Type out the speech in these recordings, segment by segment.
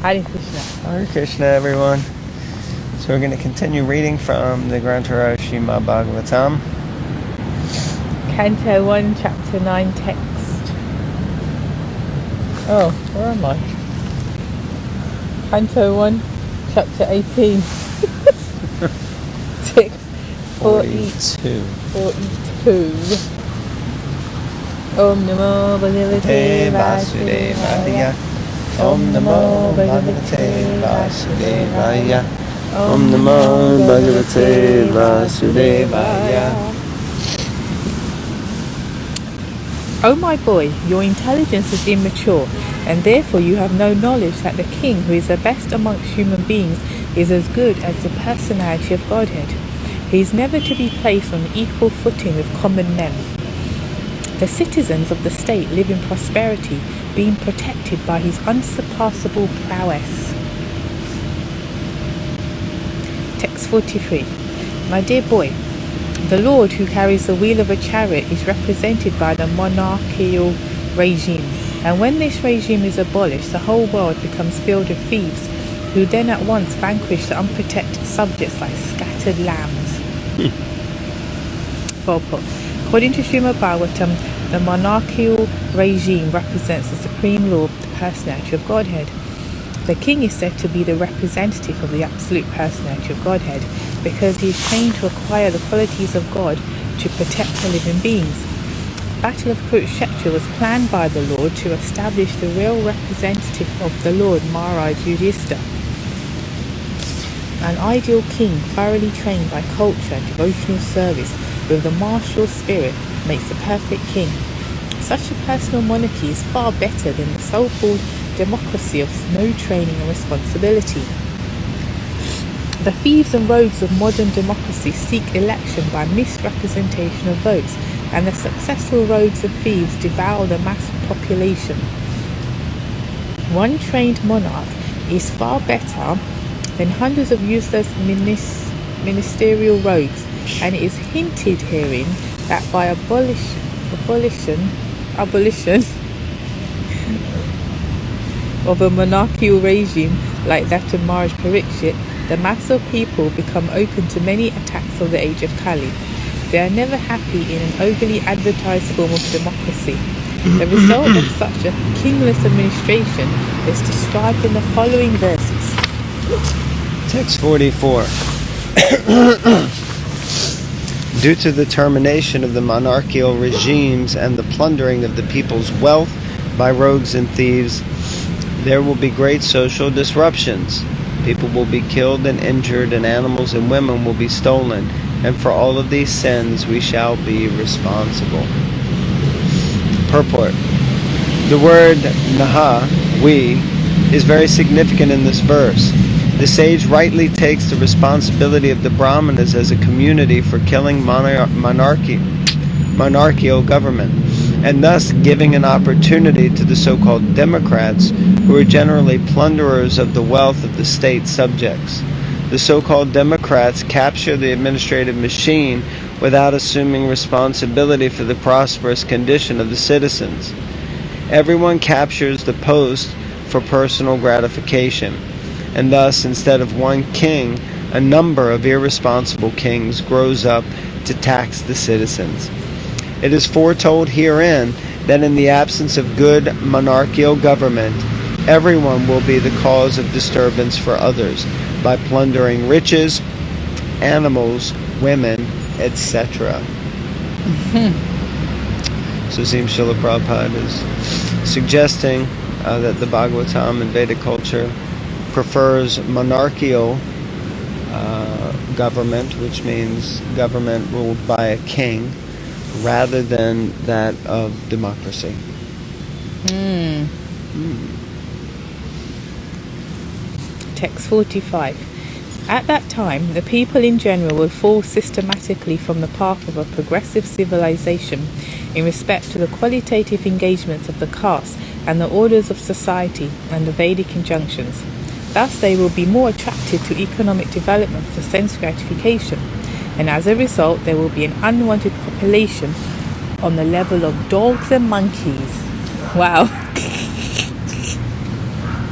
Hare Krishna. Hare Krishna, everyone. So we're going to continue reading from the Granthara Srimad Bhagavatam. Canto 1, Chapter 9, text. Oh, where am I? Canto 1, Chapter 18. Text 42. Om Namo Bhagavate Vasudevaya. Om Namo Bhagavate Vasudevaya. Om Namo Bhagavate Vasudevaya. O my boy, your intelligence is immature, and therefore you have no knowledge that the King, who is the best amongst human beings, is as good as the personality of Godhead. He is never to be placed on equal footing with common men. The citizens of the state live in prosperity, being protected by his unsurpassable prowess. Text 43. My dear boy, the Lord who carries the wheel of a chariot is represented by the monarchical regime, and when this regime is abolished, the whole world becomes filled with thieves, who then at once vanquish the unprotected subjects like scattered lambs. Purport. According to Srimad Bhagavatam, the monarchical regime represents the supreme Lord, the personality of Godhead. The king is said to be the representative of the absolute personality of Godhead, because he is trained to acquire the qualities of God to protect the living beings. The Battle of Kurukshetra was planned by the Lord to establish the real representative of the Lord, Maharaj Yudhishthira. An ideal king, thoroughly trained by culture and devotional service with the martial spirit, makes the perfect king. Such a personal monarchy is far better than the so-called democracy of no training and responsibility. The thieves and rogues of modern democracy seek election by misrepresentation of votes, and the successful rogues and thieves devour the mass population. One trained monarch is far better than hundreds of useless ministerial rogues, and it is hinted herein that by abolition of a monarchical regime like that of Maharaj Parikshit, the mass of people become open to many attacks of the age of Kali. They are never happy in an overly advertised form of democracy. The result of such a kingless administration is described in the following verses. Text 44. Due to the termination of the monarchical regimes and the plundering of the people's wealth by rogues and thieves, there will be great social disruptions. People will be killed and injured, and animals and women will be stolen, and for all of these sins we shall be responsible. Purport. The word naha, we, is very significant in this verse. The sage rightly takes the responsibility of the Brahmanas as a community for killing monarchical government, and thus giving an opportunity to the so-called Democrats, who are generally plunderers of the wealth of the state subjects. The so-called Democrats capture the administrative machine without assuming responsibility for the prosperous condition of the citizens. Everyone captures the post for personal gratification, and thus, instead of one king, a number of irresponsible kings grows up to tax the citizens. It is foretold herein that in the absence of good monarchical government, everyone will be the cause of disturbance for others by plundering riches, animals, women, etc. So it seems Srila Prabhupada is suggesting that the Bhagavatam in Vedic culture prefers monarchical government, which means government ruled by a king, rather than that of democracy. Text 45. At that time, the people in general will fall systematically from the path of a progressive civilization in respect to the qualitative engagements of the caste and the orders of society and the Vedic injunctions. Thus they will be more attracted to economic development for sense gratification, and as a result there will be an unwanted population on the level of dogs and monkeys. Wow.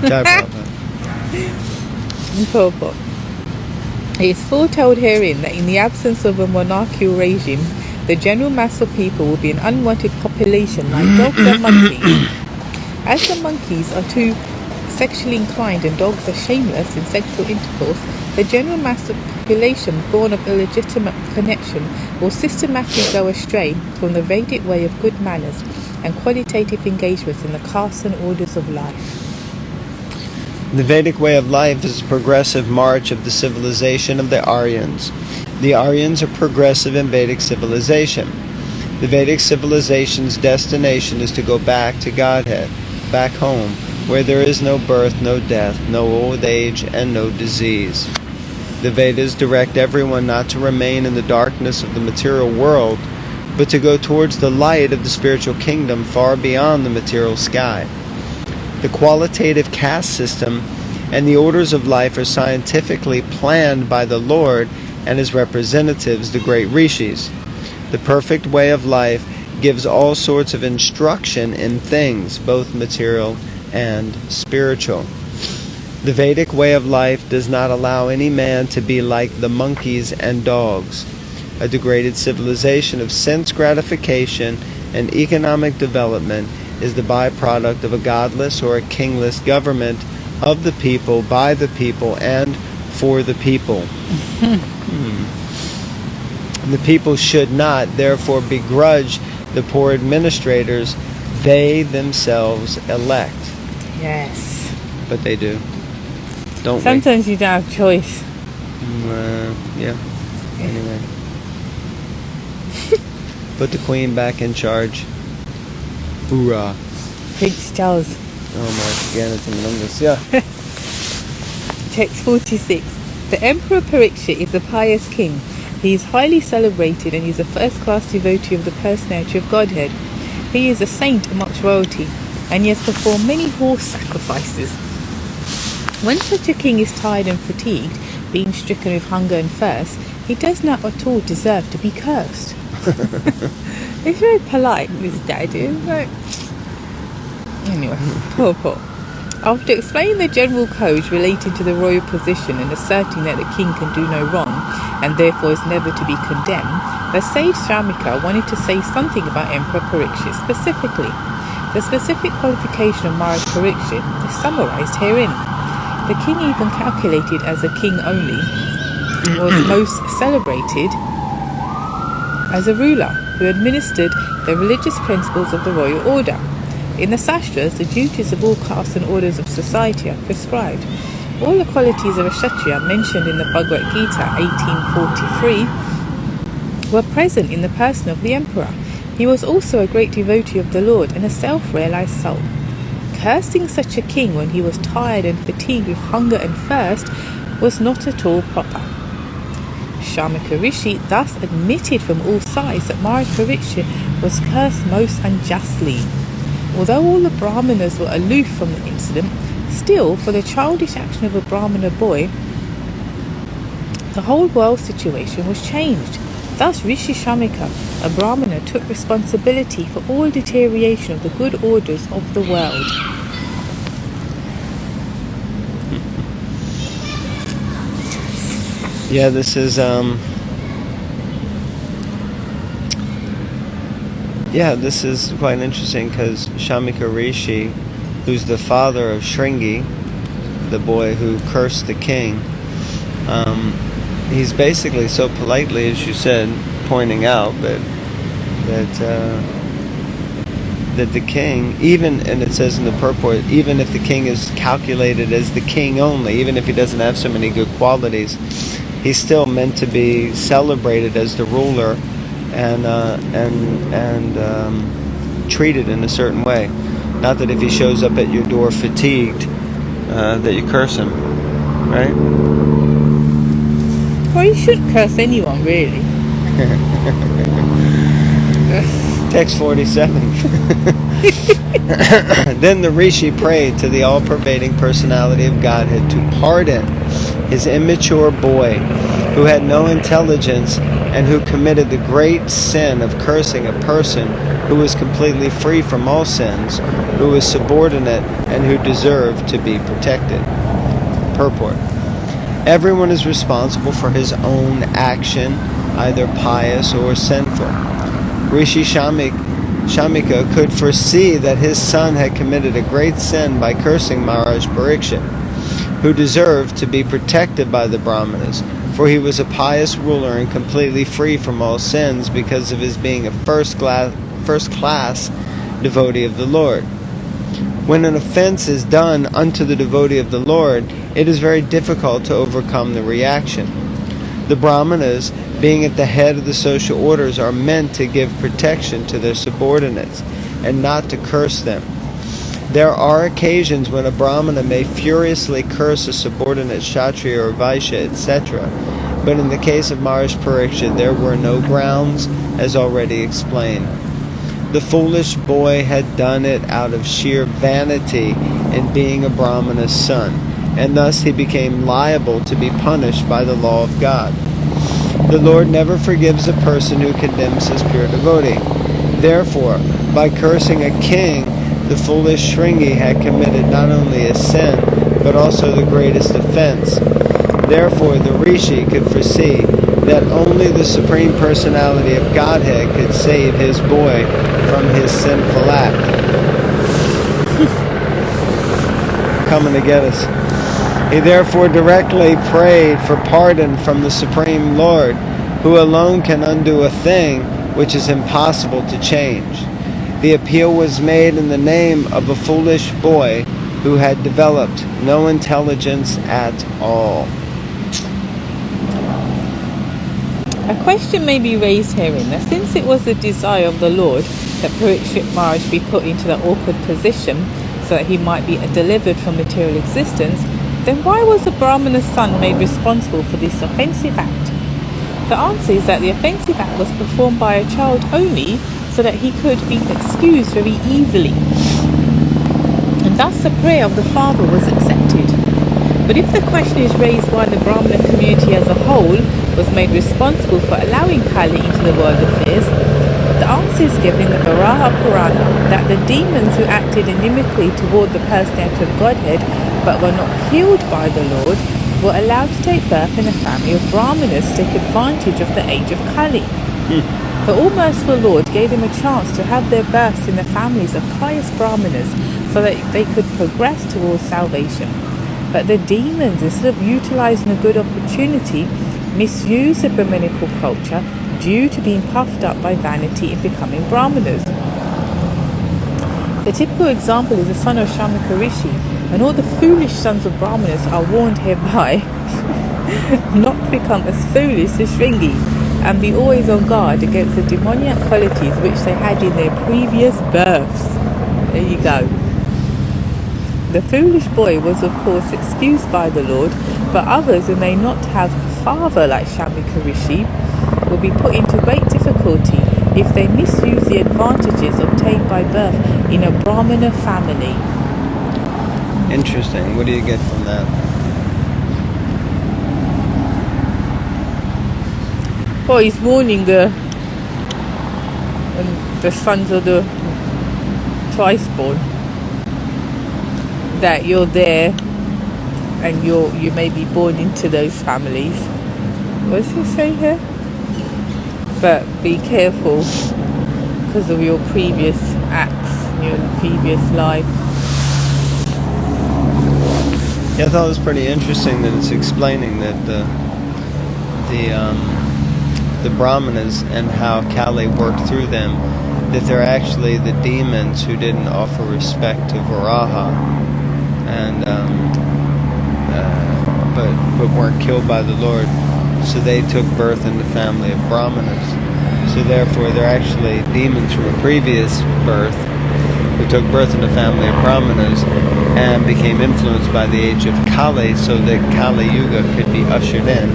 Jai Prabhupada. Purport. It is foretold herein that in the absence of a monarchical regime, the general mass of people will be an unwanted population like dogs and monkeys. As the monkeys are too sexually inclined and dogs are shameless in sexual intercourse, the general mass of population born of illegitimate connection will systematically go astray from the Vedic way of good manners and qualitative engagements in the castes and orders of life. The Vedic way of life is a progressive march of the civilization of the Aryans. The Aryans are progressive in Vedic civilization. The Vedic civilization's destination is to go back to Godhead, back home, where there is no birth, no death, no old age, and no disease. The Vedas direct everyone not to remain in the darkness of the material world, but to go towards the light of the spiritual kingdom far beyond the material sky. The qualitative caste system and the orders of life are scientifically planned by the Lord and his representatives, the great rishis. The perfect way of life gives all sorts of instruction in things, both material and spiritual. The Vedic way of life does not allow any man to be like the monkeys and dogs. A degraded civilization of sense gratification and economic development is the byproduct of a godless or a kingless government of the people, by the people, and for the people. The people should not, therefore, begrudge the poor administrators they themselves elect. Yes. But they do. Don't Sometimes you don't have choice. Yeah. Anyway. Put the Queen back in charge. Hoorah. Prince Charles. Oh my goodness. Yeah. Text 46. The Emperor Parikshit is a pious king. He is highly celebrated and is a first-class devotee of the personality of Godhead. He is a saint amongst royalty, and he has performed many horse sacrifices. When such a king is tired and fatigued, being stricken with hunger and thirst, he does not at all deserve to be cursed. It's very polite, this dad is. Like... Anyway, purport. After explaining the general codes relating to the royal position and asserting that the king can do no wrong and therefore is never to be condemned, the sage Shamika wanted to say something about Emperor Parikshit specifically. The specific qualification of Maharaj Parikshit is summarized herein. The king, even calculated as a king only, was most celebrated as a ruler who administered the religious principles of the royal order. In the Sastras, the duties of all castes and orders of society are prescribed. All the qualities of a Kshatriya mentioned in the Bhagavad Gita 1843 were present in the person of the emperor. He was also a great devotee of the Lord and a self-realized soul. Cursing such a king when he was tired and fatigued with hunger and thirst was not at all proper. Shamika Rishi thus admitted from all sides that Maharaj Parikshit was cursed most unjustly. Although all the Brahmanas were aloof from the incident, still, for the childish action of a Brahmana boy, the whole world situation was changed. Thus Rishi Shamika, a Brahmana, took responsibility for all deterioration of the good orders of the world. Yeah, this is this is quite interesting because Shamika Rishi, who's the father of Shringi, the boy who cursed the king, he's basically so politely, as you said, pointing out that the king, even, and it says in the purport, even if the king is calculated as the king only, even if he doesn't have so many good qualities, he's still meant to be celebrated as the ruler and treated in a certain way. Not that if he shows up at your door fatigued, that you curse him, right? Well, you shouldn't curse anyone, really. Text 47. Then the Rishi prayed to the all-pervading personality of Godhead to pardon his immature boy who had no intelligence and who committed the great sin of cursing a person who was completely free from all sins, who was subordinate, and who deserved to be protected. Purport. Everyone is responsible for his own action, either pious or sinful. Rishi Shamika could foresee that his son had committed a great sin by cursing Maharaj Parikshit, who deserved to be protected by the Brahmanas, for he was a pious ruler and completely free from all sins because of his being a first-class devotee of the Lord. When an offense is done unto the devotee of the Lord, it is very difficult to overcome the reaction. The Brahmanas, being at the head of the social orders, are meant to give protection to their subordinates and not to curse them. There are occasions when a Brahmana may furiously curse a subordinate Kshatriya or Vaishya, etc., but in the case of Maharaj Parikshit, there were no grounds, as already explained. The foolish boy had done it out of sheer vanity in being a Brahmana's son, and thus he became liable to be punished by the law of God. The Lord never forgives a person who condemns his pure devotee. Therefore, by cursing a king, the foolish Shringi had committed not only a sin, but also the greatest offense. Therefore, the Rishi could foresee that only the Supreme Personality of Godhead could save his boy from his sinful act. Coming to get us. He therefore directly prayed for pardon from the Supreme Lord, who alone can undo a thing which is impossible to change. The appeal was made in the name of a foolish boy who had developed no intelligence at all. A question may be raised herein that since it was the desire of the Lord that Parikshit Maharaj be put into that awkward position so that he might be delivered from material existence, then why was the Brahmana's son made responsible for this offensive act? The answer is that the offensive act was performed by a child only so that he could be excused very easily. And thus the prayer of the father was accepted. But if the question is raised why the Brahmana community as a whole was made responsible for allowing Kali into the world affairs, the answer is given in the Varaha Purana that the demons who acted inimically toward the personality of Godhead but were not killed by the Lord were allowed to take birth in a family of Brahmanas to take advantage of the age of Kali. The all-merciful Lord gave them a chance to have their births in the families of pious Brahmanas so that they could progress towards salvation. But the demons, instead of utilizing a good opportunity, misused the Brahminical culture due to being puffed up by vanity in becoming Brahmanas. The typical example is the son of Shamika Rishi, and all the foolish sons of Brahmanas are warned hereby not to become as foolish as Shringi and be always on guard against the demoniac qualities which they had in their previous births. There you go. The foolish boy was of course excused by the Lord, but others who may not have a father like Shamika Rishi will be put into great difficulty if they misuse the advantages obtained by birth in a Brahmana family. Interesting. What do you get from that? Well, he's warning the sons of the twice-born that you're there and you may be born into those families. What does he say here? But be careful because of your previous acts, your previous life. Yeah, I thought it was pretty interesting that it's explaining that the Brahmanas and how Kali worked through them, that they're actually the demons who didn't offer respect to Varaha, and but weren't killed by the Lord, so they took birth in the family of Brahmanas. So therefore, they're actually demons from a previous birth who took birth in the family of Brahmanas and became influenced by the age of Kali, so that Kali Yuga could be ushered in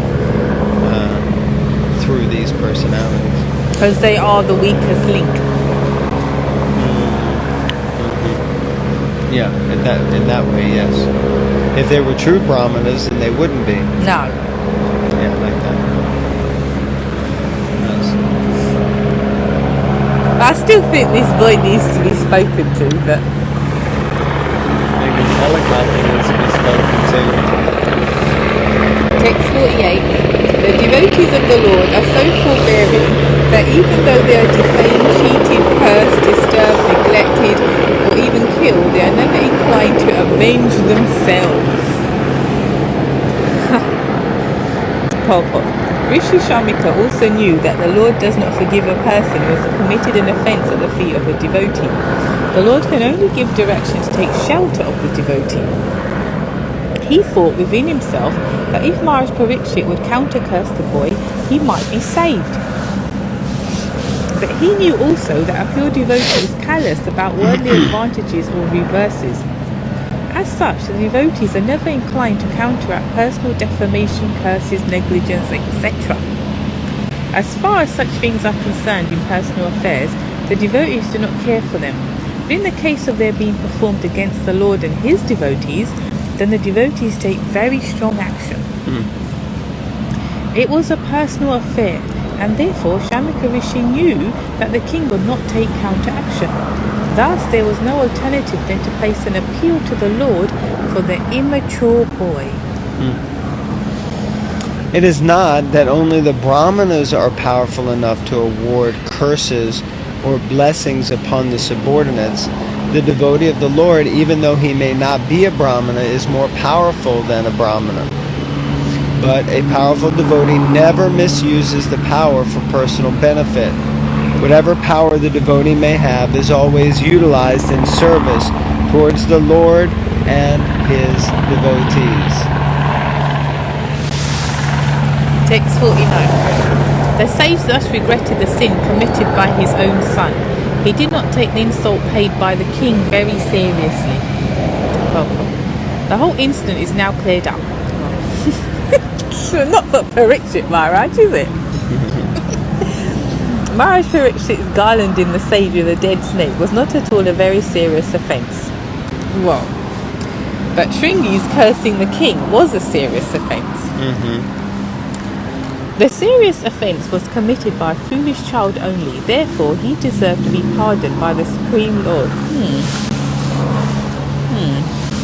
through these personalities. Because they are the weakest link. Yeah, in that way, yes. If they were true Brahmanas, then they wouldn't be. No. Yeah, like that. Yes. I still think this boy needs to be spoken to, but maybe the helicopter needs to be spoken to. Text 48. The devotees of the Lord are so forbearing that even though they are defamed, cheated, cursed, disturbed, neglected, or even killed, they are never inclined to avenge themselves. Purport. Rishi Shamika also knew that the Lord does not forgive a person who has committed an offence at the feet of a devotee. The Lord can only give direction to take shelter of the devotee. He thought within himself that if Maharaj Parikshit would counter-curse the boy, he might be saved. But he knew also that a pure devotee is callous about worldly advantages or reverses. As such, the devotees are never inclined to counteract personal defamation, curses, negligence, etc. As far as such things are concerned in personal affairs, the devotees do not care for them. But in the case of their being performed against the Lord and his devotees, then the devotees take very strong action. It was a personal affair, and therefore Shamika Rishi knew that the king would not take counter-action. Thus there was no alternative than to place an appeal to the Lord for the immature boy. It is not that only the Brahmanas are powerful enough to award curses or blessings upon the subordinates. The devotee of the Lord, even though he may not be a Brahmana, is more powerful than a Brahmana. But a powerful devotee never misuses the power for personal benefit. Whatever power the devotee may have is always utilized in service towards the Lord and his devotees. Text 49. The sage thus regretted the sin committed by his own son. He did not take the insult paid by the king very seriously. The whole incident is now cleared up. Not for Parikshit Maharaj, is it? Maharaj Parikshit's garlanding the sage with a dead snake was not at all a very serious offence. Well, but Shringi's cursing the king was a serious offence. The serious offence was committed by a foolish child only, therefore he deserved to be pardoned by the Supreme Lord.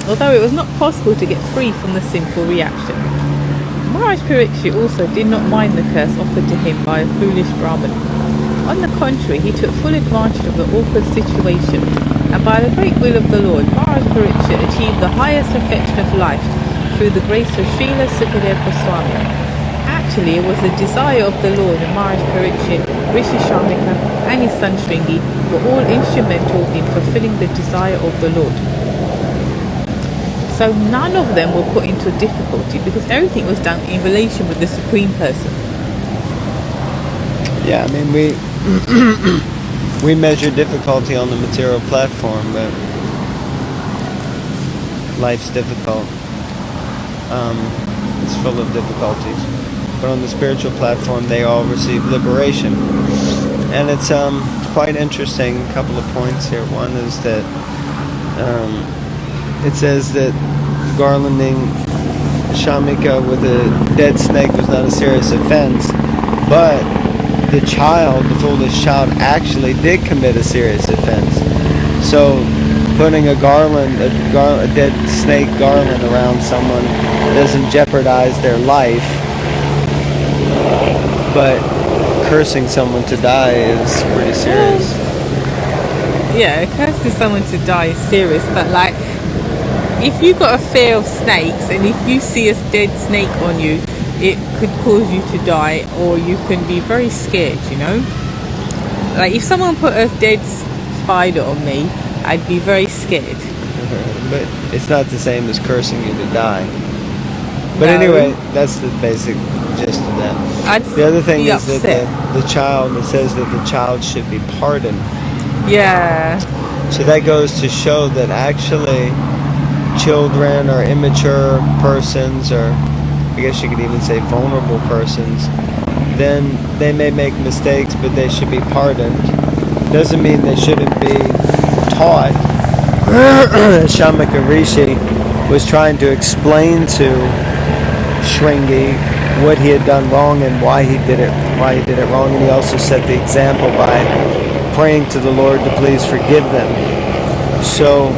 Although it was not possible to get free from the sinful reaction. Maharaj Parikshit also did not mind the curse offered to him by a foolish Brahmana. On the contrary, he took full advantage of the awkward situation, and by the great will of the Lord, Maharaj Parikshit achieved the highest perfection of life through the grace of Srila Sukadeva Goswami. Actually, it was the desire of the Lord and Maharaj Parikshit, Rishi Shamika and his son Shringi were all instrumental in fulfilling the desire of the Lord. So none of them were put into difficulty because everything was done in relation with the Supreme Person. Yeah, I mean, we measure difficulty on the material platform, but life's difficult. It's full of difficulties. But on the spiritual platform, they all receive liberation. And it's quite interesting, a couple of points here. One is that it says that garlanding Shamika with a dead snake was not a serious offense, but the foolish child, actually did commit a serious offense. So putting a dead snake garland around someone doesn't jeopardize their life, but cursing someone to die is pretty serious. Yeah, cursing someone to die is serious, but like, if you've got a fear of snakes and if you see a dead snake on you, it could cause you to die, or you can be very scared, you know? Like, if someone put a dead spider on me, I'd be very scared. But it's not the same as cursing you to die. But No. anyway, that's the basic gist of that. The other thing is that the child, it says that the child should be pardoned. Yeah. So that goes to show that actually children or immature persons, or I guess you could even say vulnerable persons, then they may make mistakes, but they should be pardoned. Doesn't mean they shouldn't be taught. Shamika Rishi was trying to explain to Shringi what he had done wrong and why he did it wrong, and he also set the example by praying to the Lord to please forgive them. So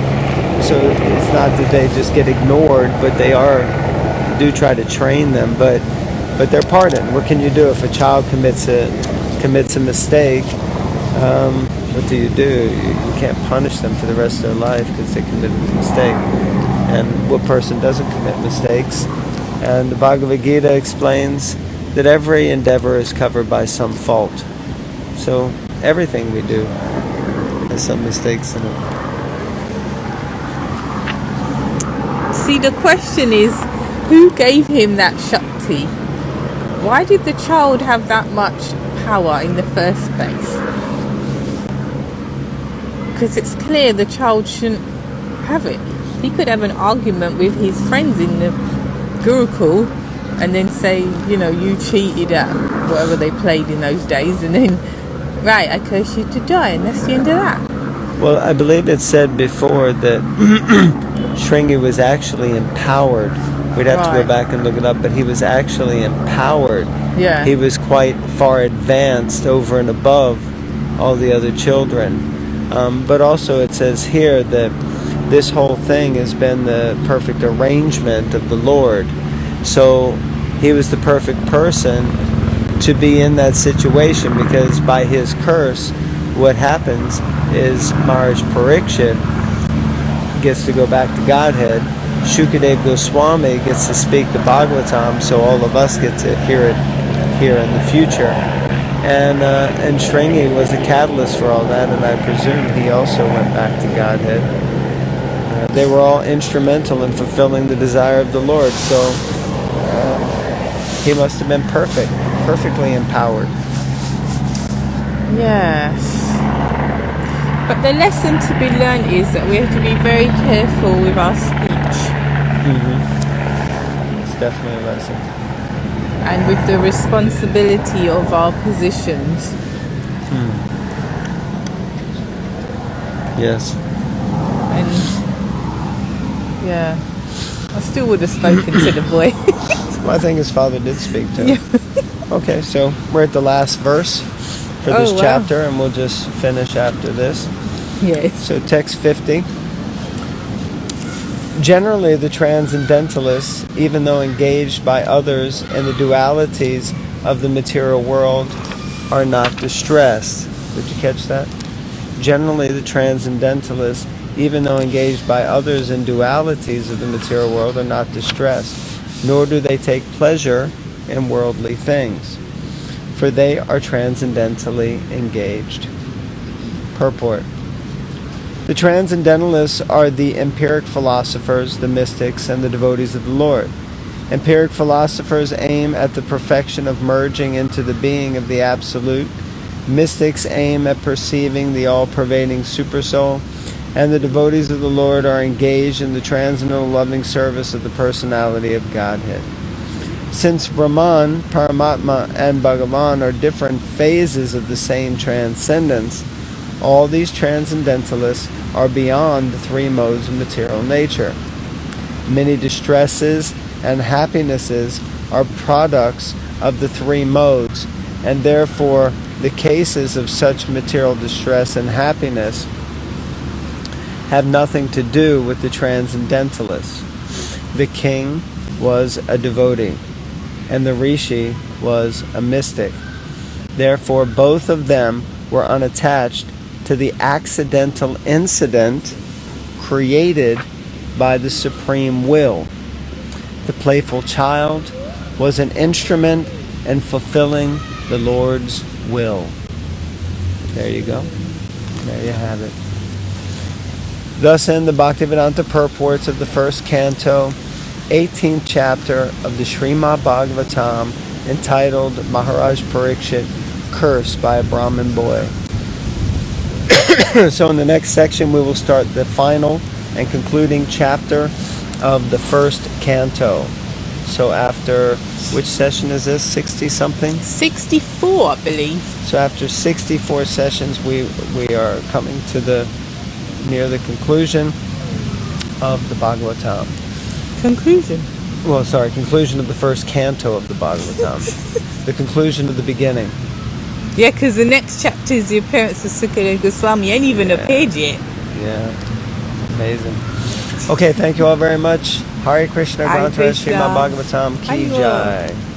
it's not that they just get ignored, but they are do try to train them, but they're pardoned. What can you do if a child commits a mistake? What do? You can't punish them for the rest of their life because they committed a mistake. And what person doesn't commit mistakes? And the Bhagavad Gita explains that every endeavor is covered by some fault. So everything we do has some mistakes in it. See, the question is, who gave him that Shakti? Why did the child have that much power in the first place? Because it's clear the child shouldn't have it. He could have an argument with his friends in the Gurukul and then say, you cheated at whatever they played in those days, and then, right, I curse you to die, and that's the end of that. Well, I believe it said before that Shringi was actually empowered. We'd have to go back and look it up, but he was actually empowered. Yeah. He was quite far advanced over and above all the other children. But also it says here that this whole thing has been the perfect arrangement of the Lord. So he was the perfect person to be in that situation, because by his curse, what happens is Maharaj Parikshit gets to go back to Godhead. Shukadev Goswami gets to speak the Bhagavatam, so all of us get to hear it here in the future. And Shringi was a catalyst for all that, and I presume he also went back to Godhead. They were all instrumental in fulfilling the desire of the Lord, so he must have been perfectly empowered. Yes. But the lesson to be learned is that we have to be very careful with our speech. It's definitely a lesson. And with the responsibility of our positions. Yes. And yeah, I still would have spoken to the boy. Well, I think his father did speak to him. Yeah. Okay, so we're at the last verse for this chapter, and we'll just finish after this. Yes. So text 50. Generally, the transcendentalists, even though engaged by others in the dualities of the material world, are not distressed. Did you catch that? Generally, the transcendentalists, even though engaged by others in dualities of the material world, are not distressed, nor do they take pleasure in worldly things, for they are transcendentally engaged. Purport. The transcendentalists are the empiric philosophers, the mystics, and the devotees of the Lord. Empiric philosophers aim at the perfection of merging into the being of the Absolute. Mystics aim at perceiving the all-pervading Supersoul. And the devotees of the Lord are engaged in the transcendental loving service of the personality of Godhead. Since Brahman, Paramatma, and Bhagavan are different phases of the same transcendence, all these transcendentalists are beyond the three modes of material nature. Many distresses and happinesses are products of the three modes, and therefore the cases of such material distress and happiness have nothing to do with the transcendentalists. The king was a devotee, and the rishi was a mystic. Therefore, both of them were unattached to the accidental incident created by the supreme will. The playful child was an instrument in fulfilling the Lord's will. There you go. There you have it. Thus end the Bhaktivedanta purports of the first canto, 18th chapter of the Srimad Bhagavatam, entitled Maharaj Parikshit, Cursed by a Brahmin Boy. So in the next section we will start the final and concluding chapter of the first canto. So after, which session is this? 60 something? 64, I believe. So after 64 sessions we are coming to near the conclusion of the Bhagavatam. Conclusion Conclusion of the first canto of the Bhagavatam. The conclusion of the beginning. Yeah, because the next chapter is the appearance of Sukadeva Goswami. He ain't even appeared yet. Yeah, amazing. Okay, thank you all very much. Hare Krishna Hare Granthara Krishna. Srimad Bhagavatam Ki Hare Bol. Jai.